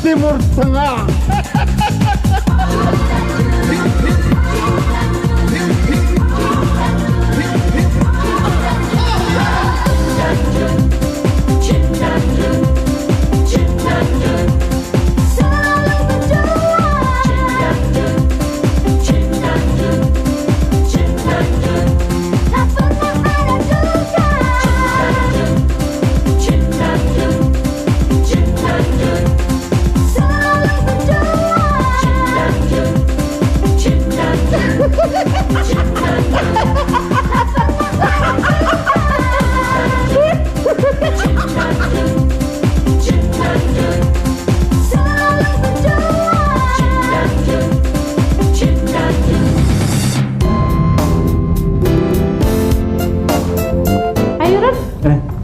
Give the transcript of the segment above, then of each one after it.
Timur Tengah.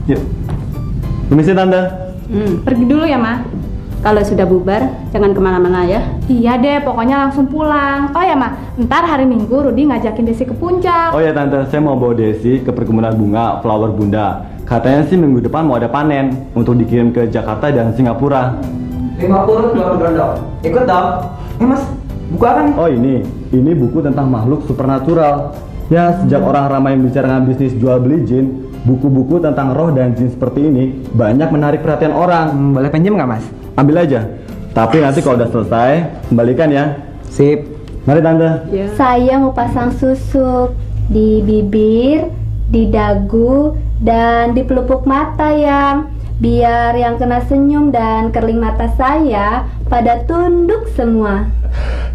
Yuk. Permisi Tante. Pergi dulu ya, Ma. Kalau sudah bubar, jangan kemana-mana ya. Iya deh, pokoknya langsung pulang. Oh ya, Ma, ntar hari Minggu Rudi ngajakin Desi ke puncak. Oh ya Tante, saya mau bawa Desi ke perkebunan bunga Flower Bunda. Katanya sih minggu depan mau ada panen untuk dikirim ke Jakarta dan Singapura. 50 baru berondong. Ikut dong. Mas, buku apa nih? Oh ini buku tentang makhluk supernatural. Ya, sejak orang ramai membicarakan bisnis jual beli jin, buku-buku tentang roh dan jin seperti ini banyak menarik perhatian orang. Boleh pinjam nggak, Mas? Ambil aja. Tapi nanti kalau udah selesai, kembalikan ya. Sip. Mari Tante. Ya. Saya mau pasang susuk di bibir, di dagu, dan di pelupuk mata yang biar yang kena senyum dan kerling mata saya pada tunduk semua.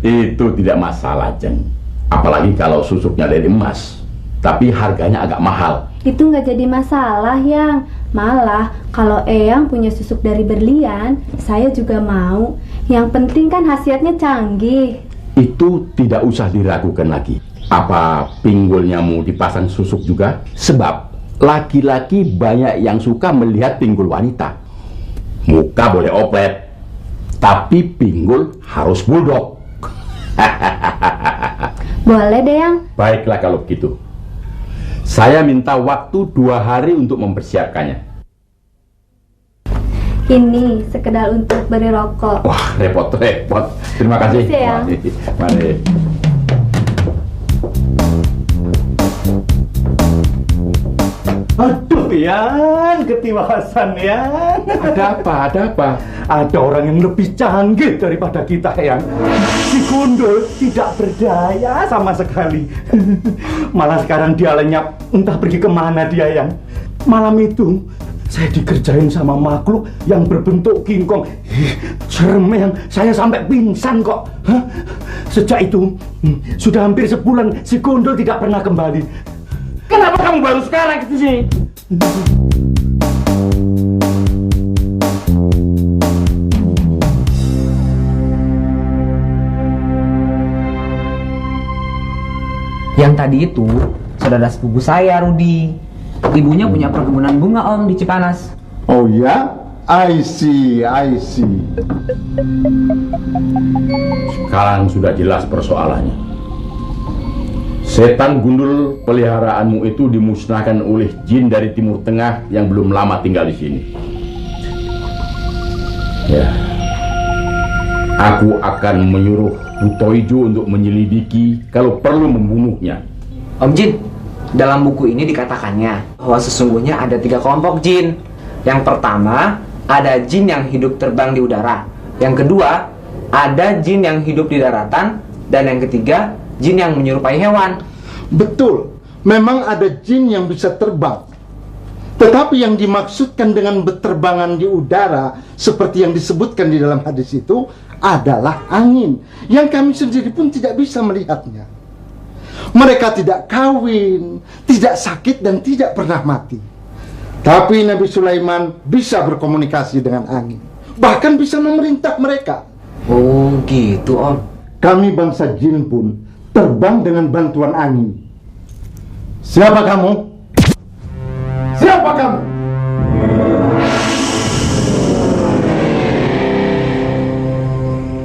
Itu tidak masalah, Jeng. Apalagi kalau susuknya dari emas. Tapi harganya agak mahal. Itu nggak jadi masalah, Yang. Malah kalau Eyang punya susuk dari berlian, saya juga mau. Yang penting kan khasiatnya canggih. Itu tidak usah diragukan lagi. Apa pinggulnya mau dipasang susuk juga? Sebab laki-laki banyak yang suka melihat pinggul wanita. Muka boleh oplet, tapi pinggul harus buldok. Boleh deh, Yang. Baiklah kalau begitu. Saya minta waktu 2 hari untuk mempersiapkannya. Ini sekedar untuk beri rokok. Wah, repot-repot. Terima kasih. Makasih, Yang. Mari. Aduh, Yan, ketiwasan Yan. Ada apa? Ada apa? Ada orang yang lebih canggih daripada kita, Yan. Si Gundul tidak berdaya sama sekali. Malah sekarang dia lenyap, entah pergi kemana dia, Yan. Malam itu saya dikerjain sama makhluk yang berbentuk kingkong. Serem, Yang. Saya sampai pingsan kok. Hah? Sejak itu sudah hampir sebulan si Gundul tidak pernah kembali. Kenapa kamu baru sekarang ke sini? Yang tadi itu saudara sepupu saya, Rudi. Ibunya punya perkebunan bunga, Om, di Cipanas. Oh ya? I see. Sekarang sudah jelas persoalannya. Setan gundul peliharaanmu itu dimusnahkan oleh jin dari Timur Tengah yang belum lama tinggal di sini. Ya, aku akan menyuruh Butoijo untuk menyelidiki, kalau perlu membunuhnya. Om Jin, dalam buku ini dikatakannya bahwa sesungguhnya ada 3 kelompok jin. Yang pertama, ada jin yang hidup terbang di udara. Yang kedua, ada jin yang hidup di daratan. Dan yang ketiga, jin yang menyerupai hewan. Betul, memang ada jin yang bisa terbang. Tetapi yang dimaksudkan dengan berterbangan di udara seperti yang disebutkan di dalam hadis itu adalah angin yang kami sendiri pun tidak bisa melihatnya. Mereka tidak kawin, tidak sakit dan tidak pernah mati. Tapi Nabi Sulaiman bisa berkomunikasi dengan angin, bahkan bisa memerintah mereka. Oh gitu, Om. Kami bangsa jin pun terbang dengan bantuan angin. Siapa kamu? Siapa kamu?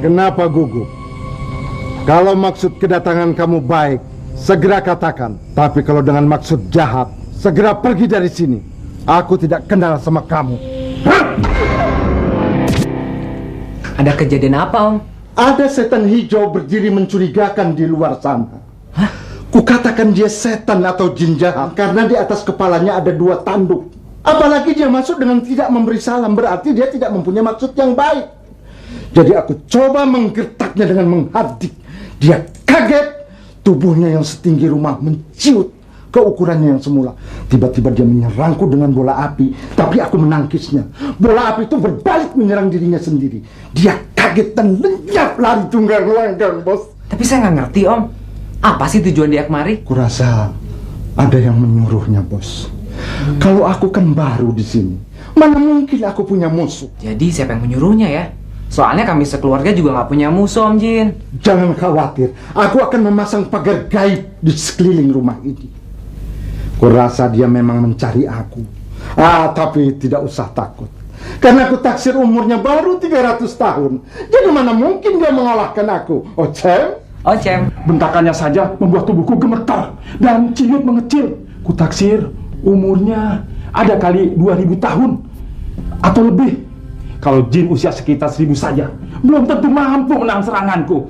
Kenapa gugup? Kalau maksud kedatangan kamu baik, segera katakan. Tapi kalau dengan maksud jahat, segera pergi dari sini. Aku tidak kenal sama kamu. Ada kejadian apa, Om? Ada setan hijau berdiri mencurigakan di luar sana. Kukatakan dia setan atau jin jahat karena di atas kepalanya ada 2 tanduk. Apalagi dia masuk dengan tidak memberi salam, berarti dia tidak mempunyai maksud yang baik. Jadi aku coba menggertaknya dengan menghadik. Dia kaget, tubuhnya yang setinggi rumah menciut ke ukurannya yang semula. Tiba-tiba dia menyerangku dengan bola api, tapi aku menangkisnya. Bola api itu berbalik menyerang dirinya sendiri. Dia kaget dan lenyap lari tunggang langgang, bos. Tapi saya nggak ngerti, Om. Apa sih tujuan dia kemari? Kurasa ada yang menyuruhnya, bos. Kalau aku kan baru di sini, mana mungkin aku punya musuh? Jadi siapa yang menyuruhnya ya? Soalnya kami sekeluarga juga nggak punya musuh, Om Jin. Jangan khawatir, aku akan memasang pagar gaib di sekeliling rumah ini. Kurasa dia memang mencari aku. Tapi tidak usah takut. Karena aku taksir umurnya baru 300 tahun. Jadi mana mungkin dia mengalahkan aku? Ocem? Ocem. Bentakannya saja membuat tubuhku gemetar dan ciut mengecil. Kutaksir umurnya ada kali 2000 tahun atau lebih. Kalau jin usia sekitar 1000 saja, belum tentu mampu menang seranganku.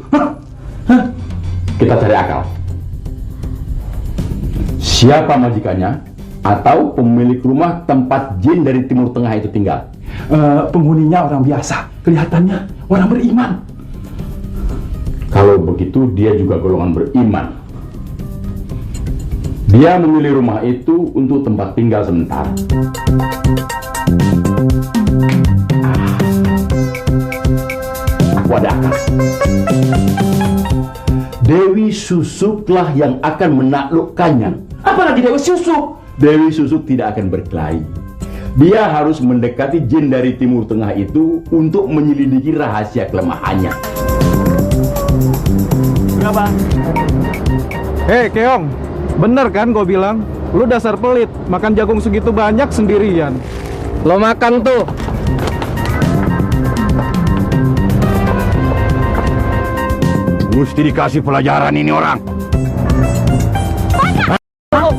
Kita cari akal. Siapa majikannya atau pemilik rumah tempat jin dari Timur Tengah itu tinggal? Penghuninya orang biasa, kelihatannya orang beriman. Kalau begitu dia juga golongan beriman. Dia memilih rumah itu untuk tempat tinggal sementara. Aku ada akal. Dewi Susuklah yang akan menaklukkannya. Apalagi Dewi Susuk? Dewi Susuk tidak akan berkelahi. Dia harus mendekati jin dari Timur Tengah itu untuk menyelidiki rahasia kelemahannya. Berapa? Hei Keong, bener kan gue bilang? Lu dasar pelit, makan jagung segitu banyak sendirian. Lo makan tuh. Mesti dikasih pelajaran ini orang.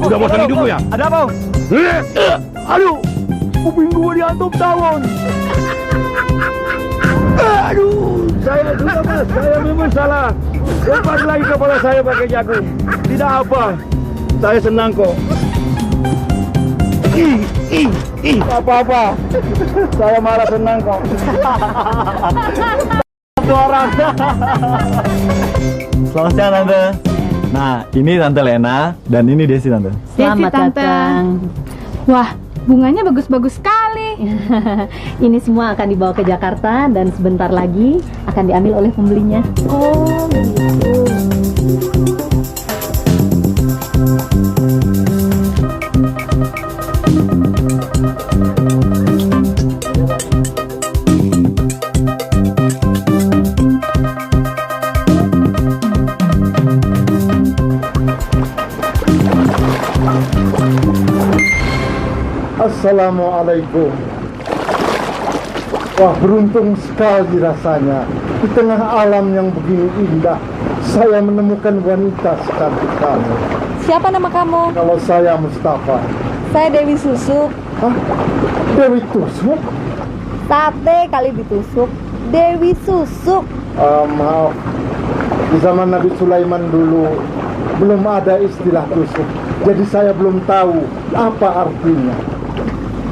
Udah bosan hidup ya? Ada apa? Aduh, kuping gua diantum tawon. Aduh, saya sudah mas, saya memang salah. Lepas lagi kepala saya pakai jagung. Tidak apa, saya senang kok. Apa-apa, saya malah senang kok. Satu orang. Selamat siang Tante. Nah, ini Tante Lena dan ini Desi Tante. Selamat datang. Wah, bunganya bagus-bagus sekali. Ini semua akan dibawa ke Jakarta dan sebentar lagi akan diambil oleh pembelinya. Oh, gitu. Assalamualaikum. Wah, beruntung sekali rasanya. Di tengah alam yang begini indah, saya menemukan wanita secantik kamu. Siapa nama kamu? Kalau saya Mustafa. Saya Dewi Susuk. Hah? Dewi Tusuk? Sate kali ditusuk. Dewi Susuk. Maaf. Di zaman Nabi Sulaiman dulu belum ada istilah tusuk. Jadi saya belum tahu apa artinya.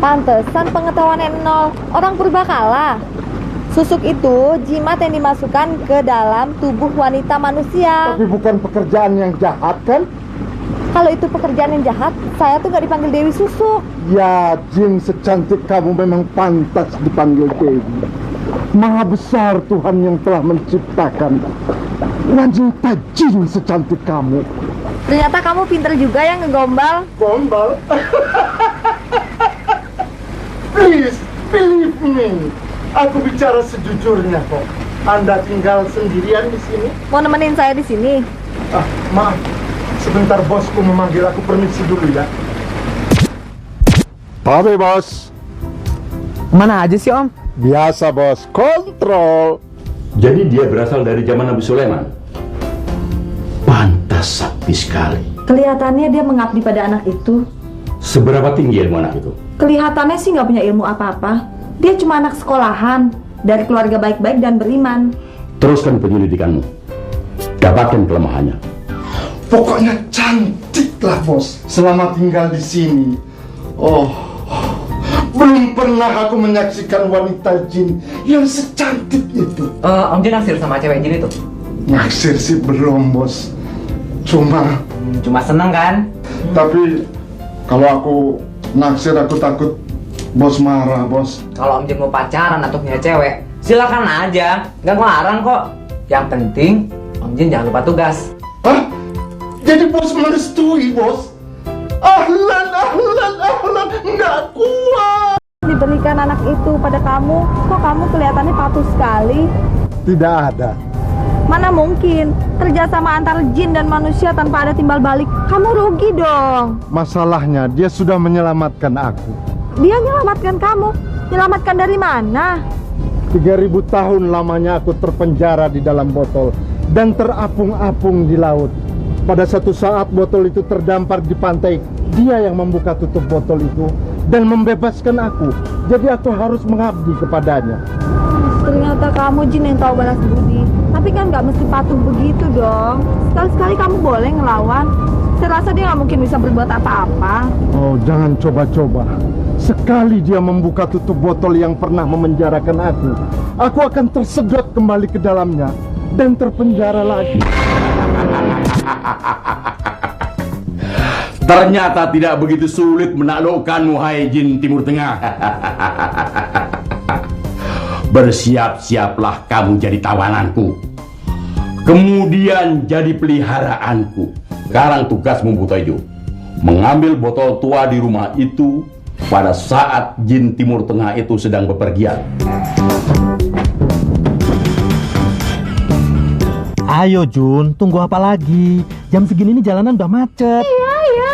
Pantesan pengetahuannya nol. Orang purbakala. Susuk itu jimat yang dimasukkan ke dalam tubuh wanita manusia. Tapi bukan pekerjaan yang jahat kan? Kalau itu pekerjaan yang jahat, saya tuh gak dipanggil Dewi Susuk. Ya, jin secantik kamu memang pantas dipanggil Dewi. Maha besar Tuhan yang telah menciptakan wanita jin secantik kamu. Ternyata kamu pinter juga yang ngegombal. Gombal? Please, believe me. Aku bicara sejujurnya kok. Anda tinggal sendirian di sini? Mau nemenin saya di sini? Maaf. Sebentar bosku memanggil, aku permisi dulu ya. Tapi bos. Mana aja sih Om? Biasa bos, kontrol. Jadi dia berasal dari zaman Nabi Sulaiman. Pantas sakti sekali. Kelihatannya dia mengabdi pada anak itu. Seberapa tinggi ilmu anak itu? Kelihatannya sih nggak punya ilmu apa-apa. Dia cuma anak sekolahan. dari keluarga baik-baik dan beriman. Teruskan penyelidikanmu. Dapatkan kelemahannya. Pokoknya cantik lah bos selama tinggal di sini. Oh, belum pernah aku menyaksikan wanita jin yang secantik itu. Om Jin naksir sama cewek jin itu? Naksir sih belum bos. Cuma seneng kan? Tapi kalau aku naksir aku takut bos marah bos. Kalau Om Jin mau pacaran atau punya cewek, silakan aja, nggak ngelarang kok. Yang penting Om Jin jangan lupa tugas. Hah? Jadi bos merestui bos? Ahlan, nggak kuat. Diberikan anak itu pada kamu, kok kamu kelihatannya patuh sekali? Tidak ada. Mana mungkin kerjasama antara jin dan manusia tanpa ada timbal balik? Kamu rugi dong. Masalahnya dia sudah menyelamatkan aku. Dia nyelamatkan kamu? Nyelamatkan dari mana? 3000 tahun lamanya aku terpenjara di dalam botol dan terapung-apung di laut. Pada satu saat botol itu terdampar di pantai. Dia yang membuka tutup botol itu dan membebaskan aku. Jadi aku harus mengabdi kepadanya. Ternyata kamu jin yang tahu balas budi. Tapi kan nggak mesti patuh begitu dong. Sekali-sekali kamu boleh ngelawan. Saya rasa dia nggak mungkin bisa berbuat apa-apa. Oh, jangan coba-coba. Sekali dia membuka tutup botol yang pernah memenjarakan aku akan tersedot kembali ke dalamnya dan terpenjara lagi. Ternyata tidak begitu sulit menaklukkanmu, hai jin Timur Tengah. Bersiap-siaplah kamu jadi tawananku, kemudian jadi peliharaanku. Sekarang tugasmu Butoijo, mengambil botol tua di rumah itu pada saat jin Timur Tengah itu sedang bepergian. Ayo Jun, tunggu apa lagi? Jam segini nih jalanan udah macet. Iya, iya.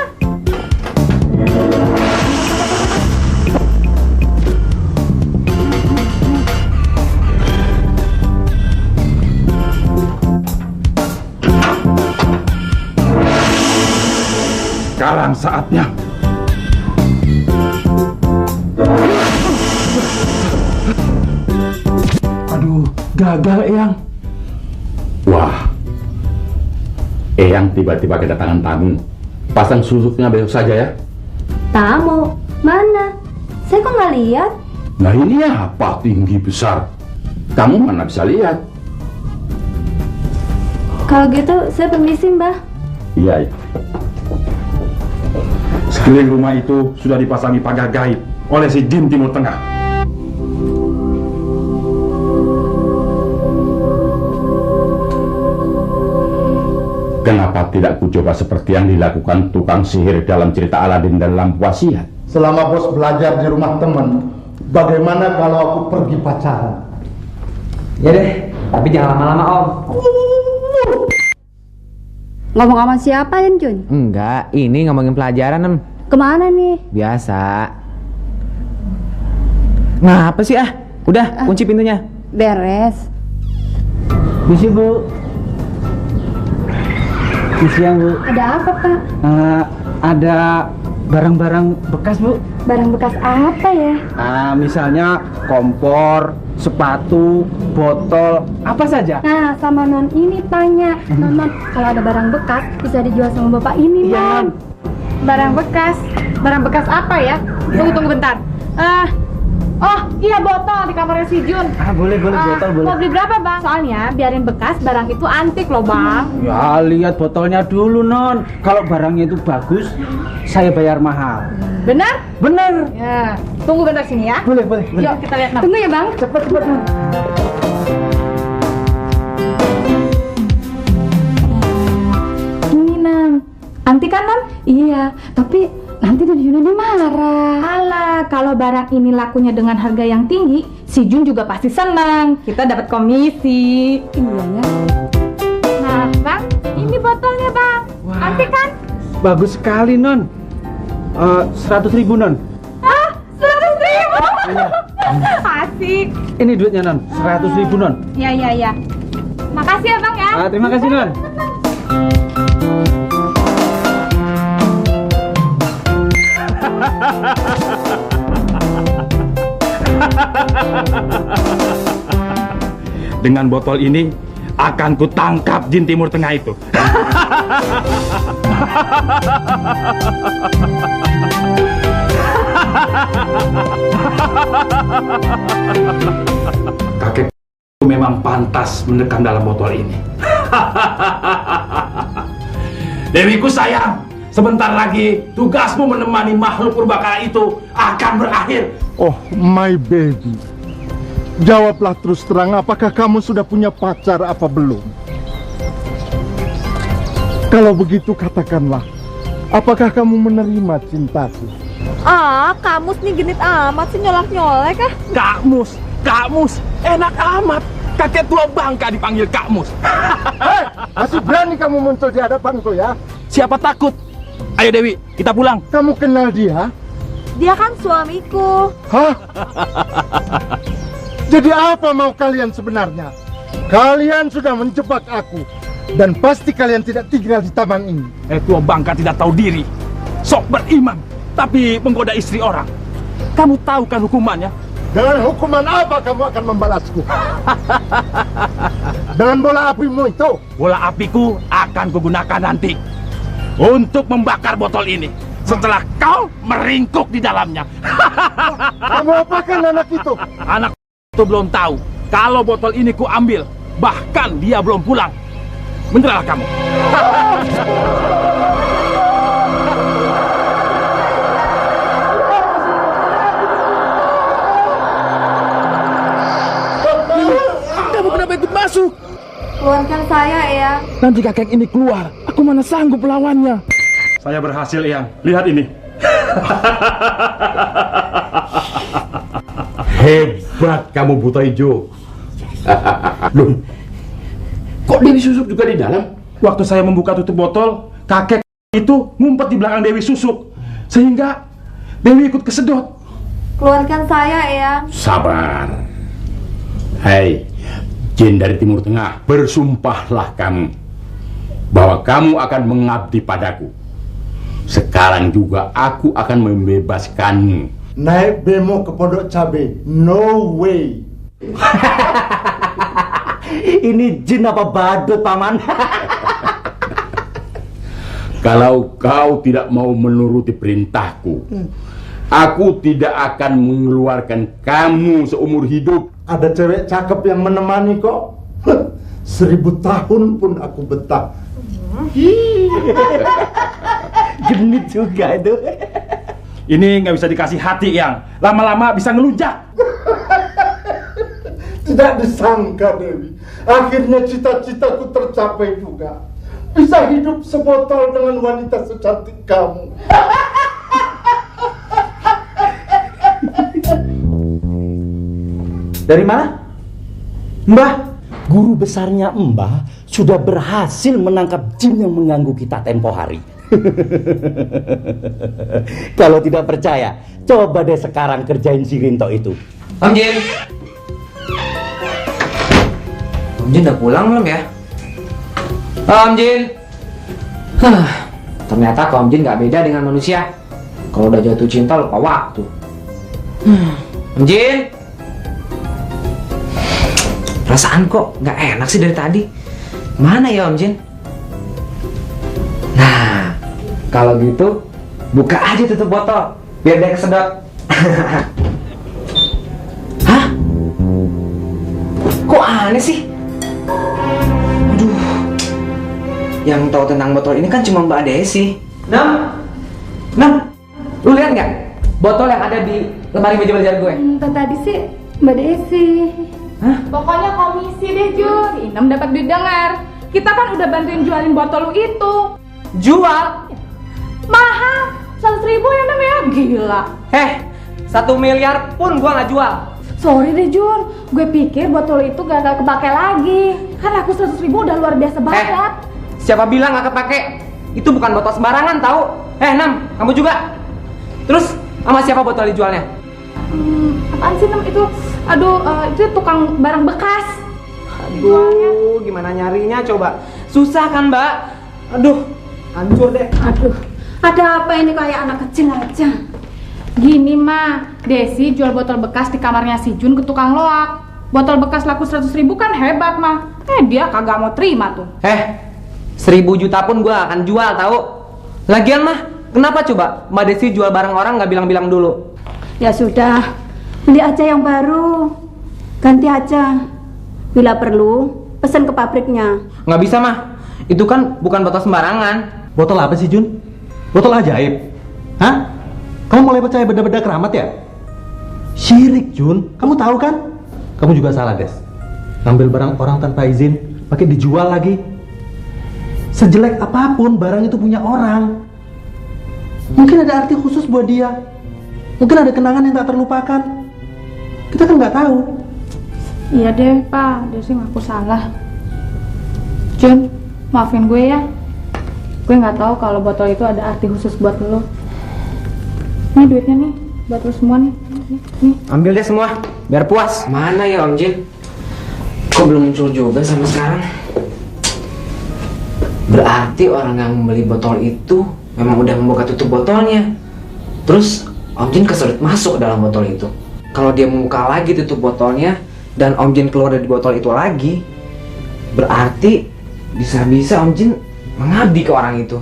Sekarang saatnya. Aduh, gagal Eyang. Wah, Eyang tiba-tiba kedatangan tamu. Pasang susuknya besok saja ya. Tamu? Mana? Saya kok nggak lihat? Nah ini apa tinggi besar? Kamu mana bisa lihat? Kalau gitu saya permisi Mbah. Iya, iya. Sekeliling rumah itu sudah dipasangi pagar gaib oleh si jin Timur Tengah. Kenapa tidak kucoba seperti yang dilakukan tukang sihir dalam cerita Aladin dan lampu wasiat? Selama bos belajar di rumah teman, bagaimana kalau aku pergi pacaran? Ya deh, tapi jangan lama-lama Om. Ngomong sama siapa Yan Jun? Enggak, ini ngomongin pelajaran Em. Kemana nih? Biasa. Ngapa sih ah? Udah, kunci pintunya. Beres. Misi Bu. Misi yang Bu. Ada apa Pak? Ada barang-barang bekas Bu. Barang bekas apa ya? Misalnya kompor, sepatu, botol, apa saja. Nah, sama Non ini tanya. Non, kalau ada barang bekas bisa dijual sama Bapak ini, Iya, Non. Barang bekas. Barang bekas apa ya? Tunggu bentar. Oh, iya botol di kamarnya si Jun. Boleh, botol boleh. Mau beli berapa, Bang? Soalnya biarin bekas barang itu antik loh, Bang. Ya, lihat botolnya dulu, Non. Kalau barangnya itu bagus, saya bayar mahal. Benar? Bener. Ya. Tunggu bentar sini ya. Boleh. Yuk kita lihat, Bang. Tunggu ya, Bang. Cepet, Non. Ini, Nam. Antik kan, Nam? Iya, tapi nanti dari Yuna dia marah. Alah, kalau barang ini lakunya dengan harga yang tinggi, si Jun juga pasti senang. Kita dapat komisi. Iya ya. Nah, Bang, ini botolnya, Bang. Wah. Antik kan? Bagus sekali, Non. 100.000, Non. 100.000. Asik. Ini duitnya, Non. 100.000, Non. Ya. Makasih ya, Bang ya. Terima kasih, Non. Dengan botol ini akan kutangkap jin Timur Tengah itu. Kakek memang pantas mendekam dalam botol ini. Dewiku sayang, sebentar lagi tugasmu menemani makhluk purbakala itu akan berakhir. Oh, my baby. Jawablah terus terang, apakah kamu sudah punya pacar apa belum? Kalau begitu katakanlah, apakah kamu menerima cintaku? Ah, kamus nih genit amat sih nyolak-nyolek ah. Kak Mus, enak amat. Kakek tua Bangka dipanggil Kak Mus. Hei, masih berani kamu muncul di hadapanku ya? Siapa takut? Ayo Dewi, kita pulang. Kamu kenal dia? Dia kan suamiku. Hah? Jadi apa mau kalian sebenarnya? Kalian sudah menjebak aku. Dan pasti kalian tidak tinggal di taman ini. Tua Bangka tidak tahu diri. Sok beriman, tapi menggoda istri orang. Kamu tahu kan hukumannya? Dengan hukuman apa kamu akan membalasku? Dengan bola apimu itu? Bola apiku akan kugunakan nanti untuk membakar botol ini. Setelah kau meringkuk di dalamnya. Kamu apakan anak itu? Anak itu belum tahu kalau botol ini ku ambil. Bahkan dia belum pulang. Menyerahlah kamu. Kamu kenapa ikut masuk? Keluarkan saya, Eyang. Nanti kakek ini keluar, aku mana sanggup melawannya. Saya berhasil, Eyang. Lihat ini. Hebat kamu buta hijau. Loh, kok Dewi Susuk juga di dalam? Waktu saya membuka tutup botol, kakek itu ngumpet di belakang Dewi Susuk. Sehingga Dewi ikut kesedot. Keluarkan saya, Eyang. Sabar. Hei, jin dari Timur Tengah, bersumpahlah kamu bahwa kamu akan mengabdi padaku. Sekarang juga aku akan membebaskanmu. Naik bemo ke Pondok Cabe. No way. Ini jin apa badut, Paman? Kalau kau tidak mau menuruti perintahku, aku tidak akan mengeluarkan kamu seumur hidup. Ada cewek cakep yang menemani kok. 1000 tahun pun aku betah. Genit juga itu. Ini nggak bisa dikasih hati, Yang. Lama-lama bisa ngelunjak. Tidak disangka, Dewi. Akhirnya cita-citaku tercapai juga. Bisa hidup sebotol dengan wanita secantik kamu. Dari mana? Mbah, guru besarnya Mbah sudah berhasil menangkap jin yang mengganggu kita tempo hari. Kalau tidak percaya, coba deh sekarang kerjain si Rinto itu. Om Jin. Om Jin udah pulang belum ya? Om Jin. Ternyata Om Jin nggak beda dengan manusia. Kalau udah jatuh cinta lupa waktu. Om Jin. Perasaan kok nggak enak sih dari tadi. Mana ya Om Jin? Nah, kalau gitu buka aja tutup botol biar dia kesedot. Hah? Kok aneh sih? Aduh. Yang tahu tentang botol ini kan cuma Mbak Desi. Nam, lu lihat nggak botol yang ada di lemari meja belajar gue? Tadi sih Mbak Desi. Hah? Pokoknya komisi deh, Jun. Si Inem dapat duit dengar. Kita kan udah bantuin jualin botol lu itu. Jual? Mahal. 100.000 ya, Nem ya? Gila. 1 miliar pun gua nggak jual. Sorry deh, Jun. Gue pikir botol itu gak kepake lagi. Kan aku 100.000 udah luar biasa banget. Siapa bilang nggak kepake? Itu bukan botol sembarangan tahu. Nam, kamu juga. Terus sama siapa botol dijualnya? Apaan sih, Nem? Itu, aduh, itu tukang barang bekas. Aduh, gimana nyarinya coba? Susah kan, Mbak? Aduh, hancur deh. Aduh, ada apa ini kayak anak kecil aja? Gini mah, Desi jual botol bekas di kamarnya si Jun ke tukang loak. Botol bekas laku 100.000 kan hebat mah. Dia kagak mau terima tuh. 1.000 juta pun gue akan jual tahu. Lagian mah, kenapa coba Mbak Desi jual barang orang nggak bilang-bilang dulu? Ya sudah, beli aja yang baru. Ganti aja. Bila perlu, pesan ke pabriknya. Nggak bisa mah, itu kan bukan botol sembarangan. Botol apa sih, Jun? Botol ajaib? Hah? Kamu mulai percaya benda-benda keramat ya? Syirik, Jun. Kamu tahu kan? Kamu juga salah, Des. Ngambil barang orang tanpa izin, pakai dijual lagi. Sejelek apapun barang itu punya orang. Mungkin ada arti khusus buat dia. Mungkin ada kenangan yang tak terlupakan. Kita kan nggak tahu. Iya deh Pak, Desi ngaku salah. Jun, maafin gue ya. Gue nggak tahu kalau botol itu ada arti khusus buat lo. Nih duitnya nih, buat lo semua nih. Nih. Ambil deh semua, biar puas. Mana ya Om Jin? Kok belum muncul juga sampai sekarang? Berarti orang yang membeli botol itu memang udah membuka tutup botolnya. Terus Om Jin kesulit masuk ke dalam botol itu. Kalau dia membuka lagi tutup botolnya dan Om Jin keluar dari botol itu lagi, berarti bisa-bisa Om Jin mengabdi ke orang itu.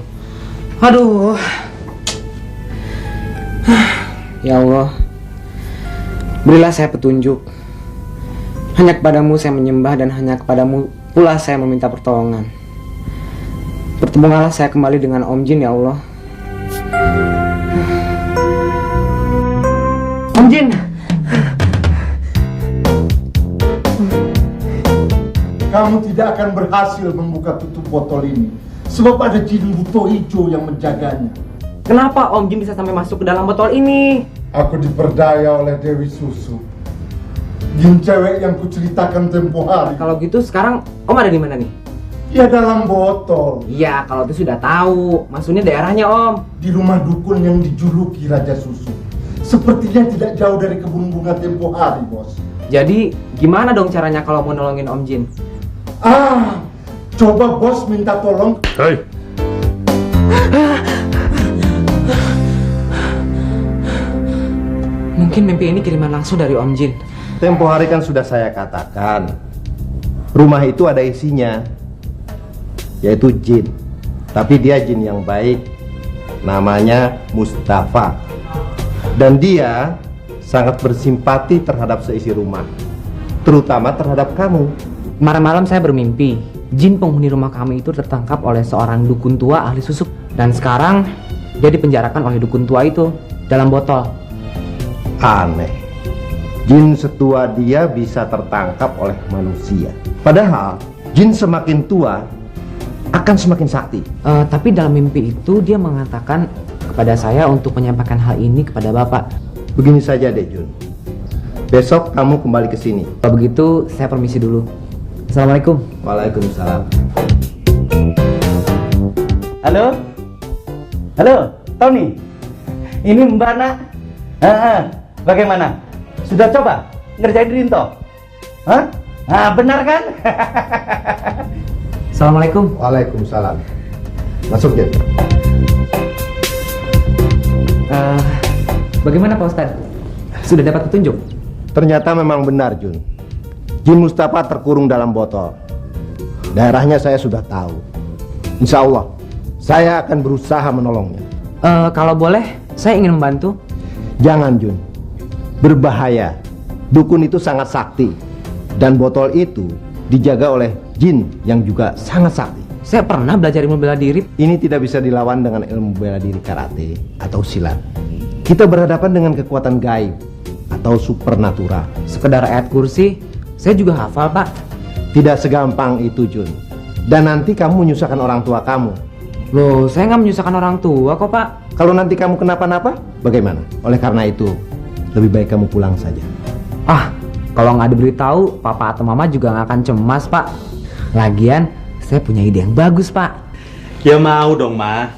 Aduh. Ya Allah, berilah saya petunjuk. Hanya kepadamu saya menyembah dan hanya kepadamu pula saya meminta pertolongan. Pertemukanlah saya kembali dengan Om Jin ya Allah. Om Jin. Kamu tidak akan berhasil membuka tutup botol ini, sebab ada jin buto hijau yang menjaganya. Kenapa Om Jin bisa sampai masuk ke dalam botol ini? Aku diperdaya oleh Dewi Susu, jin cewek yang kuceritakan tempo hari. Kalau gitu sekarang Om ada di mana nih? Ya dalam botol. Iya, kalau itu sudah tahu. Maksudnya daerahnya Om. Di rumah dukun yang dijuluki Raja Susu. Sepertinya tidak jauh dari kebun bunga tempo hari, bos. Jadi gimana dong caranya kalau mau nolongin Om Jin? Coba bos minta tolong. Hei, Mungkin mimpi ini kiriman langsung dari Om Jin. Tempo hari kan sudah saya katakan, rumah itu ada isinya, yaitu jin. Tapi dia jin yang baik, namanya Mustafa. Dan dia sangat bersimpati terhadap seisi rumah, terutama terhadap kamu. Kemarin malam saya bermimpi, jin penghuni rumah kami itu tertangkap oleh seorang dukun tua ahli susuk. Dan sekarang dia dipenjarakan oleh dukun tua itu dalam botol. Aneh, jin setua dia bisa tertangkap oleh manusia. Padahal jin semakin tua akan semakin sakti. Tapi dalam mimpi itu dia mengatakan kepada saya untuk menyampaikan hal ini kepada Bapak. Begini saja deh Jun, besok kamu kembali ke sini. Kalau begitu saya permisi dulu. Assalamualaikum. Waalaikumsalam. Halo? Halo, Tony. Ini Mbak Nak. Bagaimana? Sudah coba ngerjain Rinto? Hah? Benar kan? Assalamualaikum. Waalaikumsalam. Masuk Jun. Bagaimana Pak Ustadz? Sudah dapat petunjuk? Ternyata memang benar Jun. Jin Mustafa terkurung dalam botol. Daerahnya saya sudah tahu. Insya Allah saya akan berusaha menolongnya. Kalau boleh, saya ingin membantu. Jangan Jun, berbahaya. Dukun itu sangat sakti, dan botol itu dijaga oleh jin yang juga sangat sakti. Saya pernah belajar ilmu bela diri. Ini tidak bisa dilawan dengan ilmu bela diri karate atau silat. Kita berhadapan dengan kekuatan gaib atau supernatural. Sekedar ayat kursi, saya juga hafal Pak. Tidak segampang itu Jun. Dan nanti kamu menyusahkan orang tua kamu. Loh, saya nggak menyusahkan orang tua kok Pak. Kalau nanti kamu kenapa-napa, bagaimana? Oleh karena itu, lebih baik kamu pulang saja. Kalau nggak diberitahu, Papa atau Mama juga nggak akan cemas Pak. Lagian, saya punya ide yang bagus Pak. Ya mau dong, Ma.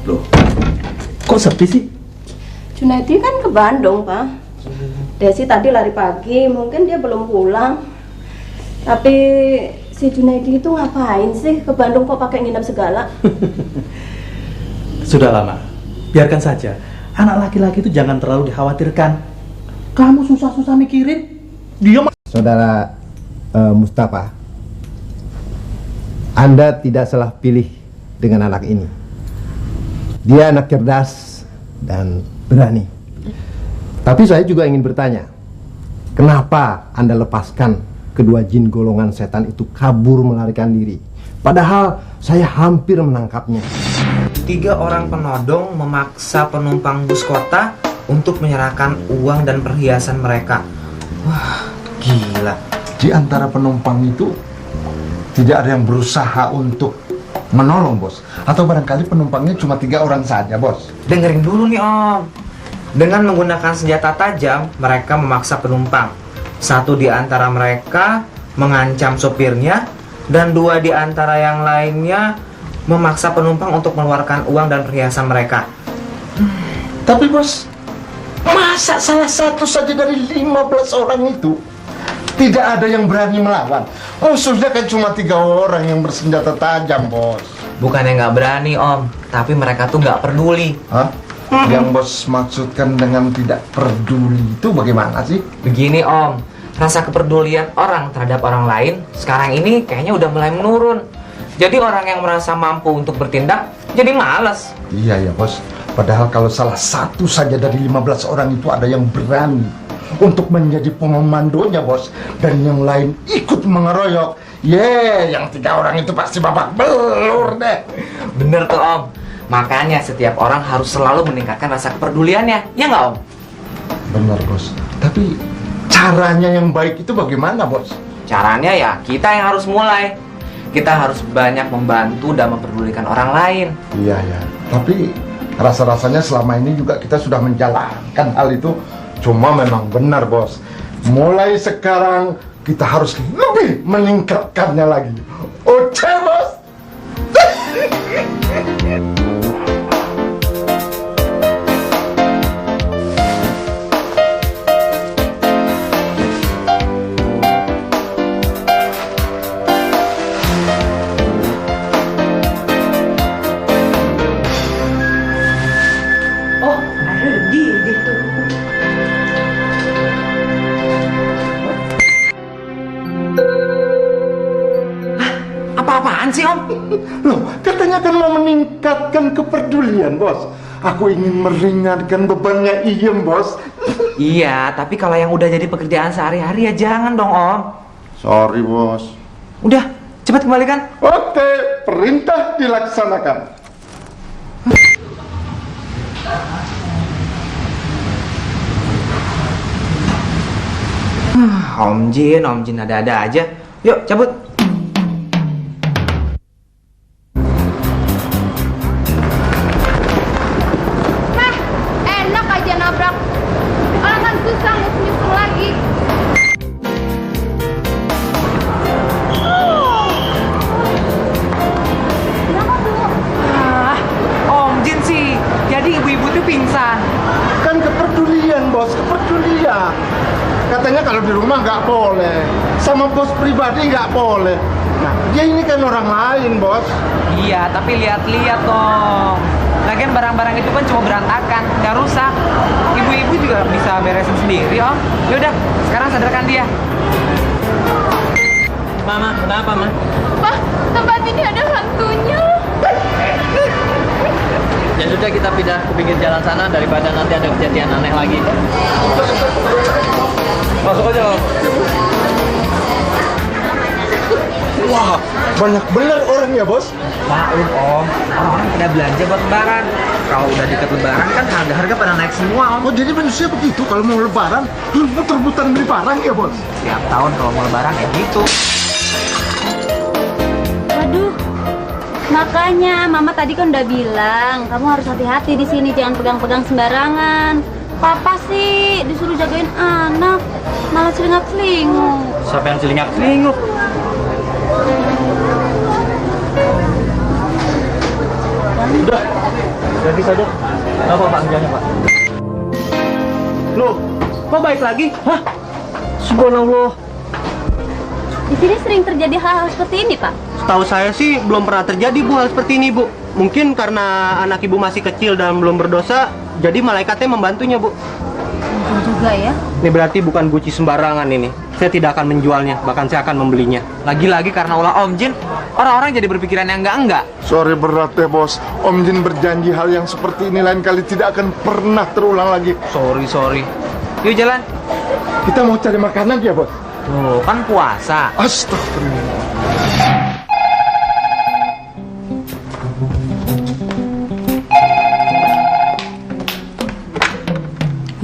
Loh, kok sepi sih? Junaidi kan ke Bandung, Pak. Desi tadi lari pagi, mungkin dia belum pulang. Tapi si Junaidi itu ngapain sih ke Bandung kok pakai nginep segala? Sudah lama, biarkan saja. anak laki-laki itu jangan terlalu dikhawatirkan. Kamu susah-susah mikirin, dia Saudara Mustafa, Anda tidak salah pilih dengan anak ini. Dia anak cerdas dan berani. Tapi saya juga ingin bertanya, kenapa Anda lepaskan kedua jin golongan setan itu kabur melarikan diri? Padahal saya hampir menangkapnya. 3 orang penodong memaksa penumpang bus kota untuk menyerahkan uang dan perhiasan mereka. Wah, gila. Di antara penumpang itu tidak ada yang berusaha untuk menolong, bos. Atau barangkali penumpangnya cuma 3 orang saja, bos. Dengerin dulu nih, Om. Dengan menggunakan senjata tajam, mereka memaksa penumpang. 1 di antara mereka mengancam sopirnya, dan 2 di antara yang lainnya memaksa penumpang untuk mengeluarkan uang dan perhiasan mereka. Tapi, bos, masa salah satu saja dari 15 orang itu tidak ada yang berani melawan? Musuhnya kan cuma 3 orang yang bersenjata tajam, bos. Bukannya nggak berani, Om, tapi mereka tuh nggak peduli. Hah? Yang bos maksudkan dengan tidak peduli itu bagaimana sih? Begini, Om, rasa kepedulian orang terhadap orang lain sekarang ini kayaknya udah mulai menurun. Jadi orang yang merasa mampu untuk bertindak jadi malas. Iya ya, bos. Padahal kalau salah satu saja dari 15 orang itu ada yang berani untuk menjadi pengomandonya, bos, dan yang lain ikut mengeroyok, yang 3 orang itu pasti babak belur deh. Bener tuh, Om. Makanya setiap orang harus selalu meningkatkan rasa kepeduliannya, ya nggak, Om? Bener, bos. Tapi caranya yang baik itu bagaimana, bos? Caranya ya kita yang harus mulai. Kita harus banyak membantu dan memperdulikan orang lain. Iya ya. Tapi rasa-rasanya selama ini juga kita sudah menjalankan hal itu. Cuma memang benar, bos. Mulai sekarang kita harus lebih meningkatkannya lagi. Oke, bos. Apa-apaan sih, Om? Loh, katanya kan mau meningkatkan kepedulian, bos. Aku ingin meringankan bebannya Iem, bos. Iya, tapi kalau yang udah jadi pekerjaan sehari-hari ya jangan dong, Om. Sorry, bos. Udah, cepat kembalikan. Oke, perintah dilaksanakan. Om Jin ada-ada aja. Yuk, cabut. Enak aja nabrak. Orang kan susah nyusul lagi. Om Jin sih. Jadi ibu-ibu tuh pingsan. Kan kepedulian, bos, kepedulian. Katanya kalau di rumah nggak boleh, sama bos pribadi nggak boleh. Nah, dia ini kan orang lain, bos. Iya, tapi lihat-lihat dong. Lagian barang-barang itu kan cuma berantakan, nggak rusak. Ibu-ibu juga bisa beresin sendiri, Om. Yaudah, sekarang sadarkan dia. Mama, kenapa, Ma? Wah, tempat ini ada hantunya. Ya sudah, kita pindah ke pinggir jalan sana daripada nanti ada kejadian aneh lagi. Masuk aja. Wah, banyak benar orang ya, bos. Maklum, Om. Orang-orang pada belanja buat lebaran. Kalau udah deket lebaran kan harga-harga pada naik semua, Om. Oh, jadi manusia begitu kalau mau lebaran rebut-rebutan beli barang ya, bos? Setiap tahun kalau mau lebaran ya gitu. Waduh, makanya Mama tadi kan udah bilang kamu harus hati-hati di sini, jangan pegang-pegang sembarangan. Papa sih disuruh jagain anak, malah celingak-celinguk. Siapa yang celingak-celinguk? Udah, jadi saja. Apa Pak kerjanya, Pak? Loh, kok baik lagi? Hah? Subhanallah. Di sini sering terjadi hal-hal seperti ini, Pak. Setahu saya sih belum pernah terjadi, Bu, hal seperti ini, Bu. Mungkin karena anak Ibu masih kecil dan belum berdosa, Jadi malaikatnya membantunya, Bu. Mungkin juga ya. Ini berarti bukan guci sembarangan ini. Saya tidak akan menjualnya, bahkan saya akan membelinya. Lagi-lagi karena ulah Om Jin, orang-orang jadi berpikiran yang enggak-enggak. Sorry berat ya bos, Om Jin berjanji hal yang seperti ini lain kali tidak akan pernah terulang lagi. Sorry. Yuk jalan. Kita mau cari makanan ya bos? Tuh, kan puasa. Astagfirullah.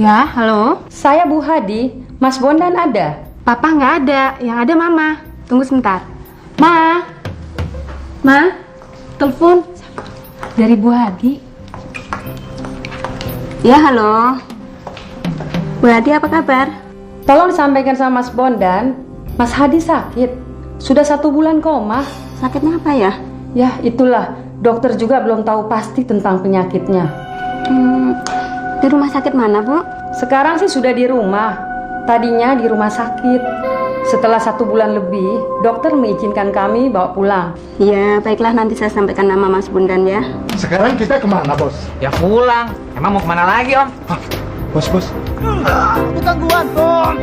Ya, halo. Saya Bu Hadi, Mas Bondan ada? Papa nggak ada, yang ada Mama. Tunggu sebentar. Ma, telepon dari Bu Hadi. Ya, halo. Bu Hadi, apa kabar? Tolong disampaikan sama Mas Bondan, Mas Hadi sakit. Sudah 1 bulan koma. Sakitnya apa ya? Ya, itulah. Dokter juga belum tahu pasti tentang penyakitnya. Di rumah sakit mana, Bu? Sekarang sih sudah di rumah. Tadinya di rumah sakit. Setelah 1 bulan lebih, dokter mengizinkan kami bawa pulang. Ya, baiklah, nanti saya sampaikan nama Mas Bondan ya. Sekarang kita kemana bos? Ya pulang. Emang mau kemana lagi Om? Bos. Bukan gua, Om.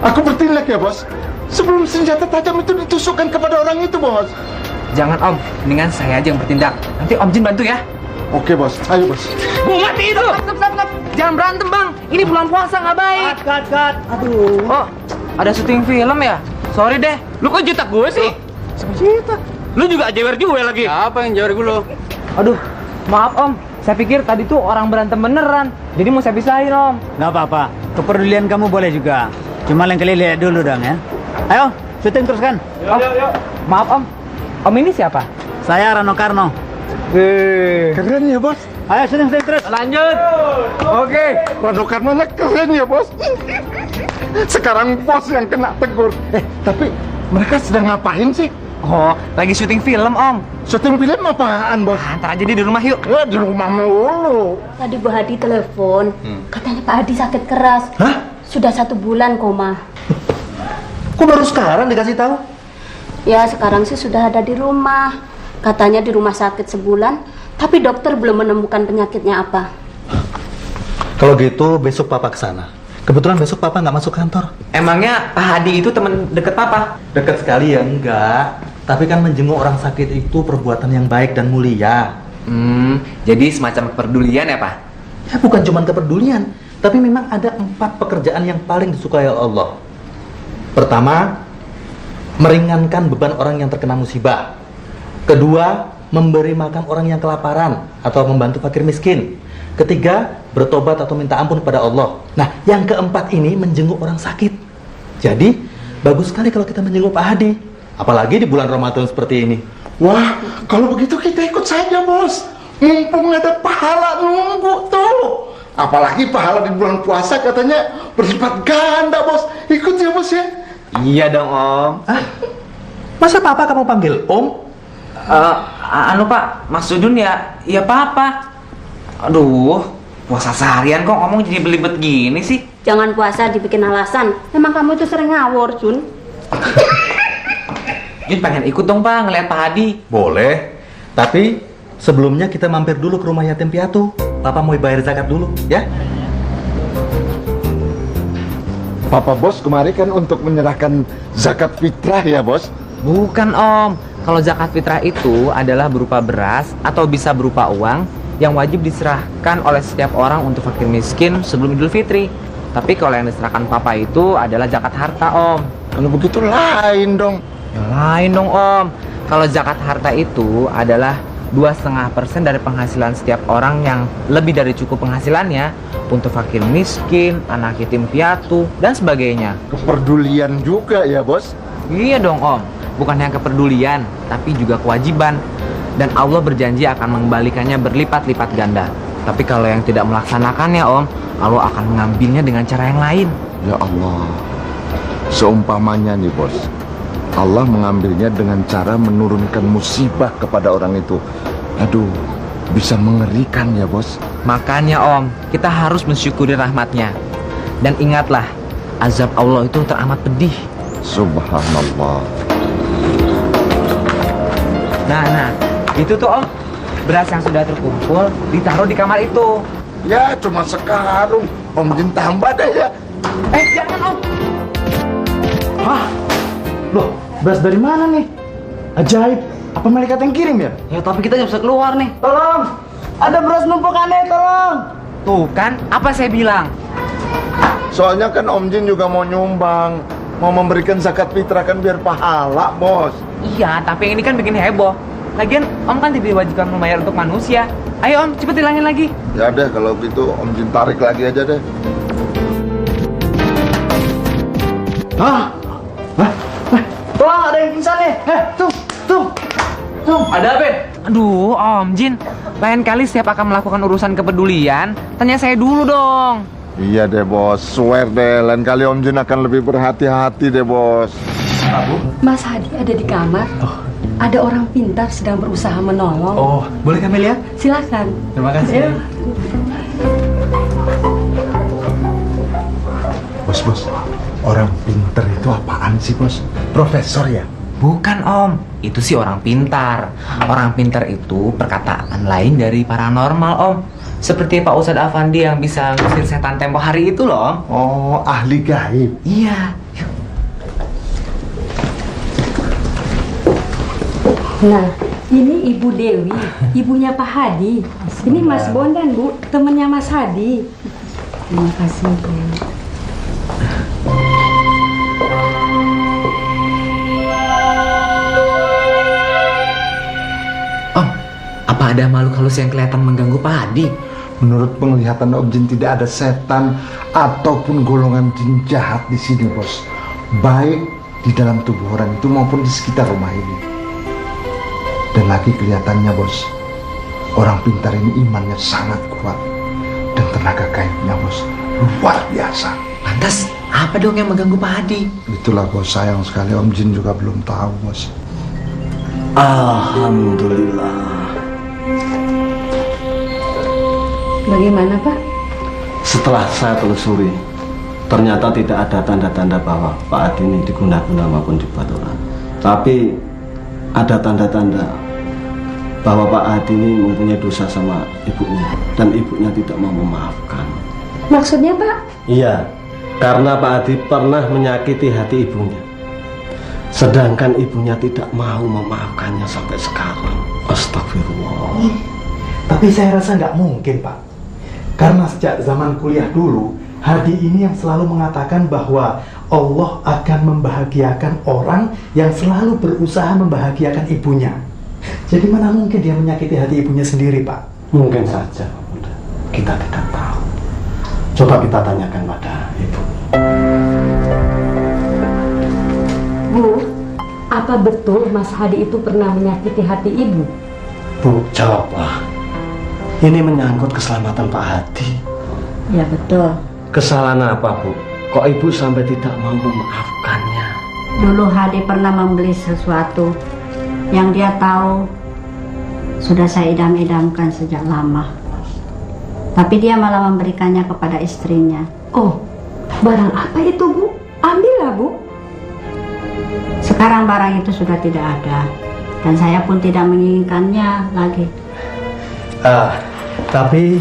Aku bertindak ya bos. Sebelum senjata tajam itu ditusukkan kepada orang itu bos. Jangan Om, mendingan saya aja yang bertindak. Nanti Om Jin bantu ya. Oke bos, ayo bos. Bu mati itu. Stop. Jangan berantem bang. Ini bulan puasa nggak baik. Cut. Aduh. Oh, ada syuting film ya? Sorry deh. Lu kok jutak gue sih? Siapa? Lu juga jewer lagi. Siapa yang jawab gue lo? Aduh, maaf Om. Saya pikir tadi tuh orang berantem beneran. Jadi mau saya pisahin Om. Nggak apa-apa. Kepedulian kamu boleh juga. Cuma lain kali lihat dulu dong ya. Ayo, syuting teruskan. Yuk. Maaf Om. Om ini siapa? Saya Rano Karno. Keren ya bos. Ayo syuting terus. Lanjut. Oke. Rano Karno keren ya bos. Sekarang bos yang kena tegur. Tapi mereka sedang ngapain sih? Oh, lagi syuting film Om. Syuting film apaan bos? Ntar aja di rumah yuk. Di rumah mulu. Tadi Bu Hadi telepon. Katanya Pak Hadi sakit keras. Hah? Sudah 1 bulan koma. Kok baru sekarang dikasih tahu? Ya, sekarang sih sudah ada di rumah. Katanya di rumah sakit sebulan, tapi dokter belum menemukan penyakitnya apa. Kalau gitu besok Papa kesana. Kebetulan besok Papa nggak masuk kantor. Emangnya Pak Hadi itu teman deket Papa? Dekat sekali ya enggak. Tapi kan menjenguk orang sakit itu perbuatan yang baik dan mulia. Jadi semacam kepedulian ya Pak? Ya bukan cuma kepedulian, tapi memang ada 4 pekerjaan yang paling disukai Allah. Pertama, meringankan beban orang yang terkena musibah. Kedua, memberi makan orang yang kelaparan atau membantu fakir miskin. Ketiga, bertobat atau minta ampun kepada Allah. Nah, yang keempat ini menjenguk orang sakit. Jadi, bagus sekali kalau kita menjenguk Pak Hadi. Apalagi di bulan Ramadan seperti ini. Wah, kalau begitu kita ikut saja bos. Mumpung ada pahala nunggu tuh. Apalagi pahala di bulan puasa katanya berlipat ganda bos. Ikut ya bos ya. Iya dong Om. Masa Papa kamu panggil Om? Anu Pak, Mas Sudun ya Papa. Aduh, puasa seharian kok ngomong jadi belibet gini sih. Jangan puasa dibikin alasan. Memang kamu itu sering ngawur, Jun. Jun pengen ikut dong Pak, ngeliat Pak Hadi. Boleh. Tapi sebelumnya kita mampir dulu ke rumah yatim piatu. Papa mau bayar zakat dulu, ya? Papa bos kemarin kan untuk menyerahkan zakat fitrah ya bos. Bukan Om. Kalau zakat fitrah itu adalah berupa beras atau bisa berupa uang yang wajib diserahkan oleh setiap orang untuk fakir miskin sebelum Idul Fitri. Tapi kalau yang diserahkan Papa itu adalah zakat harta Om. Kalau begitu lain dong. Yang lain dong Om. Kalau zakat harta itu adalah 2,5% dari penghasilan setiap orang yang lebih dari cukup penghasilannya untuk fakir miskin, anak yatim piatu, dan sebagainya. Kepedulian juga ya bos. Iya dong Om. Bukan yang kepedulian, tapi juga kewajiban. Dan Allah berjanji akan mengembalikannya berlipat-lipat ganda. Tapi kalau yang tidak melaksanakannya Om, Allah akan mengambilnya dengan cara yang lain. Ya Allah. Seumpamanya nih bos, Allah mengambilnya dengan cara menurunkan musibah kepada orang itu. Aduh, bisa mengerikan ya bos. Makanya Om, kita harus mensyukuri rahmatnya. Dan ingatlah, azab Allah itu teramat pedih. Subhanallah. Nah, itu tuh Om, beras yang sudah terkumpul ditaruh di kamar itu. Ya cuma sekarung, Om Jin tambah deh ya. Jangan Om. Hah? Loh, beras dari mana nih? Ajaib. Apa malaikat yang kirim ya? Ya tapi kita nggak bisa keluar nih. Tolong! Ada beras numpuk aneh, tolong! Tuh kan, apa saya bilang? Soalnya kan Om Jin juga mau nyumbang, mau memberikan zakat fitrah kan biar pahala, bos. Iya, tapi yang ini kan bikin heboh. Lagian Om kan tidak diwajibkan membayar untuk manusia. Ayo Om, cepet hilangin lagi. Ya deh kalau gitu Om Jin tarik lagi aja deh. Hah? Tolong, ada yang pingsan nih. Tuh. Ada apa? Aduh, Om Jin. Lain kali setiap akan melakukan urusan kepedulian, tanya saya dulu dong. Iya deh bos, swear deh, lain kali Om Jin akan lebih berhati-hati deh bos. Mas Hadi ada di kamar. Ada orang pintar sedang berusaha menolong. Oh, boleh kami lihat? Silakan. Terima kasih. Bos, orang pinter itu apaan sih bos? Profesor ya? Bukan Om, itu sih orang pintar. Orang pintar itu perkataan lain dari paranormal Om. Seperti Pak Ustadz Afandi yang bisa ngusir setan tempo hari itu loh Om. Oh, ahli gaib. Iya. Nah, ini Ibu Dewi, ibunya Pak Hadi. Ini Mas Bondan, Bu, temennya Mas Hadi. Terima kasih, Bu. Om, apa ada makhluk halus yang kelihatan mengganggu Pak Hadi? Menurut penglihatan Om Jin tidak ada setan ataupun golongan jin jahat di sini bos. Baik di dalam tubuh orang itu maupun di sekitar rumah ini. Dan lagi kelihatannya bos, orang pintar ini imannya sangat kuat dan tenaga gaibnya bos luar biasa. Lantas apa dong yang mengganggu Pak Hadi? Itulah bos, sayang sekali Om Jin juga belum tahu bos. Alhamdulillah. Bagaimana, Pak? Setelah saya telusuri, ternyata tidak ada tanda-tanda bahwa Pak Hadi ini diguna-guna maupun dibuat orang. Tapi ada tanda-tanda bahwa Pak Hadi ini mempunyai dosa sama ibunya dan ibunya tidak mau memaafkan. Maksudnya, Pak? Iya, karena Pak Hadi pernah menyakiti hati ibunya. Sedangkan ibunya tidak mau memaafkannya sampai sekarang. Astagfirullah. Tapi saya rasa nggak mungkin, Pak. Karena sejak zaman kuliah dulu, Hadi ini yang selalu mengatakan bahwa Allah akan membahagiakan orang yang selalu berusaha membahagiakan ibunya. Jadi mana mungkin dia menyakiti hati ibunya sendiri, Pak? Mungkin saja, Bunda. Kita tidak tahu. Coba kita tanyakan pada ibu. Bu, apa betul Mas Hadi itu pernah menyakiti hati ibu? Bu, jawablah. Ini menyangkut keselamatan Pak Hadi. Ya betul. Kesalahan apa, Bu? Kok ibu sampai tidak mau memaafkannya? Dulu Hadi pernah membeli sesuatu yang dia tahu sudah saya idam-idamkan sejak lama. Tapi dia malah memberikannya kepada istrinya. Oh, barang apa itu, Bu? Ambillah, Bu. Sekarang barang itu sudah tidak ada dan saya pun tidak menginginkannya lagi. Tapi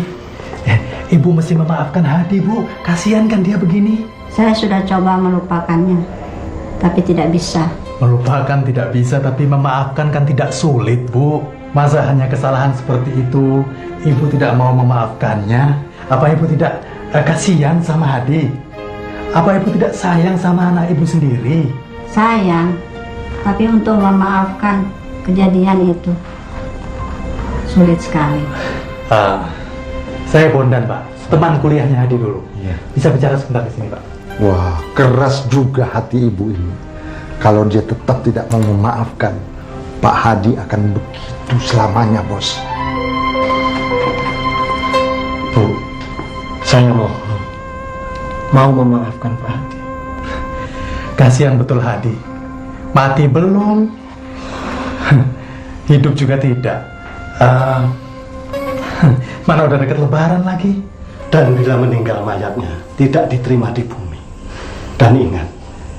ibu mesti memaafkan Hadi, Bu. Kasihan kan dia begini. Saya sudah coba melupakannya, tapi tidak bisa. Melupakan tidak bisa, tapi memaafkan kan tidak sulit, Bu. Masa hanya kesalahan seperti itu, ibu tidak mau memaafkannya? Apa ibu tidak kasihan sama Hadi? Apa ibu tidak sayang sama anak ibu sendiri? Sayang, tapi untuk memaafkan kejadian itu sulit sekali. Saya Bondan, Pak. Teman kuliahnya Hadi dulu. Iya. Bisa bicara sebentar di sini, Pak? Wah, keras juga hati ibu ini. Kalau dia tetap tidak mau memaafkan, Pak Hadi akan begitu selamanya, bos. Bu, saya mau memaafkan Pak Hadi. Kasihan betul Hadi. Mati belum, hidup juga tidak. Mana udah dekat lebaran lagi. Dan bila meninggal mayatnya tidak diterima di bumi. Dan ingat,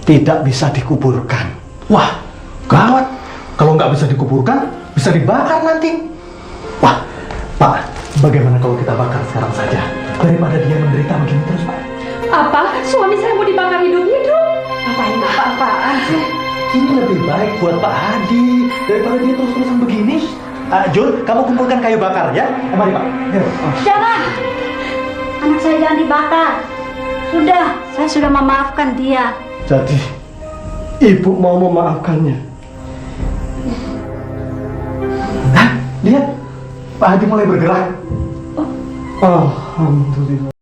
tidak bisa dikuburkan. Wah, gawat. Kalau nggak bisa dikuburkan, bisa dibakar nanti. Wah, Pak, bagaimana kalau kita bakar sekarang saja? Daripada dia menderita begini terus, Pak. Apa? Suami saya mau dibakar hidup-hidup? Ngapain apa-apaan sih? Ini lebih baik buat Pak Hadi daripada dia terus-terusan begini. Jul, kamu kumpulkan kayu bakar ya. Mari Pak. Jangan! Anak saya jangan dibakar. Sudah, saya sudah memaafkan dia. Jadi, Ibu mau memaafkannya. Lihat, Pak Hadi mulai bergerak. Alhamdulillah.